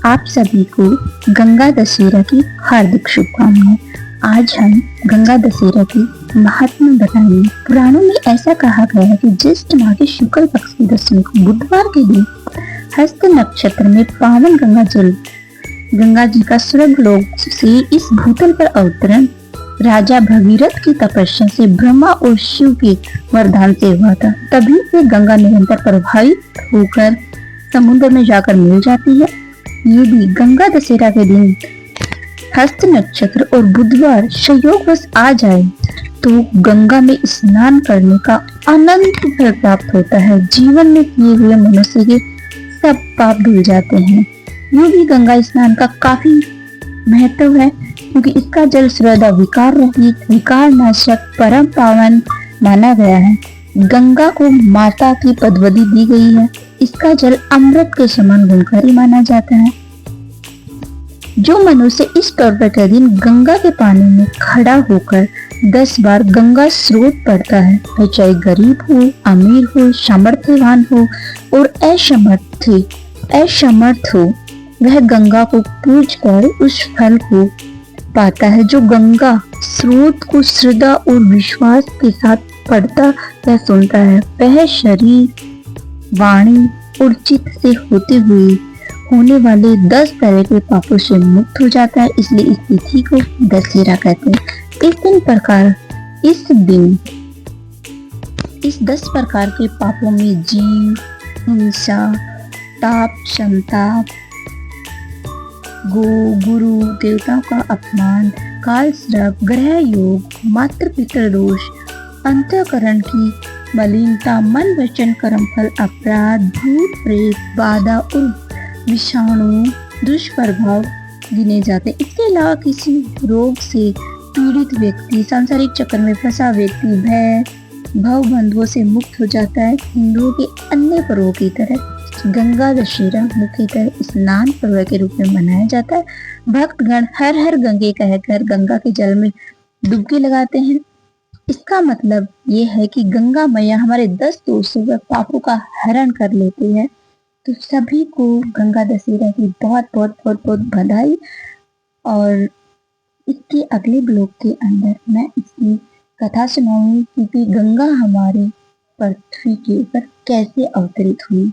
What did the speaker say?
आप सभी को गंगा दशहरा की हार्दिक शुभकामनाएं। आज हम गंगा दशहरा की महात्मा बताएंगे। पुराणों में ऐसा कहा गया है कि ज्येष्ठ माह के शुक्ल पक्ष की दशमी को बुधवार के दिन हस्त नक्षत्र में पावन गंगा जी का स्वर्ग लोक से इस भूतल पर अवतरण राजा भगीरथ की तपस्या से ब्रह्मा और शिव के वरदान से हुआ था। तभी से गंगा निरंतर प्रवाहित होकर समुद्र में जाकर मिल जाती है। ये भी गंगा दशहरा के दिन हस्त नक्षत्र और बुधवार संयोगवश आ जाए तो गंगा में स्नान करने का अनंत फल प्राप्त होता है। जीवन में किए हुए मनुष्य के सब पाप धुल जाते हैं। यूं भी गंगा स्नान का काफी महत्व है क्योंकि इसका जल सर्वदा विकार रहित, विकार नाशक, परम पावन माना गया है। गंगा को माता की पदवी दी गई है। इसका जल अमृत के समान गुणकारी माना जाता है। जो मनुष्य इस पर्व के दिन गंगा के पानी में खड़ा होकर 10 बार गंगा स्रोत पढ़ता है, वह चाहे गरीब हो, अमीर हो, सामर्थ्यवान हो और असमर्थ हो, वह गंगा को पूज कर उस फल को पाता है। जो गंगा स्रोत को श्रद्धा और विश्वास के साथ पढ़ता या सुनता है, वह शरीर, वाणी और चित्त से होते हुए होने वाले 10 तरह के पापों से मुक्त हो जाता है। इसलिए इस तिथि को दशहरा कहते हैं। इस 10 प्रकार के पापों में जीव, हिंसा, ताप, संताप, गुरु देवताओं का अपमान, काल श्राप, ग्रह योग, मातृ पितृ दोष, अंतःकरण की मलिनता, मन वचन कर्म फल अपराध, भूत प्रेत बाधा और विषाणु दुष्प्रभाव गिने जाते। इसके अलावा किसी रोग से पीड़ित व्यक्ति, सांसारिक चक्कर में फंसा व्यक्ति भय भव बंधुओं से मुक्त हो जाता है। हिंदुओं के अन्य पर्वों की तरह गंगा दशहरा मुख्यतः स्नान पर्व के रूप में मनाया जाता है। भक्तगण हर हर गंगे कहकर गंगा के जल में डुबकी लगाते हैं। इसका मतलब ये है कि गंगा मैया हमारे 10 दोषों व पापों का हरण कर लेती है। तो सभी को गंगा दशहरा की बहुत बहुत बहुत बहुत बधाई। और इसके अगले ब्लॉग के अंदर मैं इसकी कथा सुनाऊंगी कि गंगा हमारे पृथ्वी के ऊपर कैसे अवतरित हुई।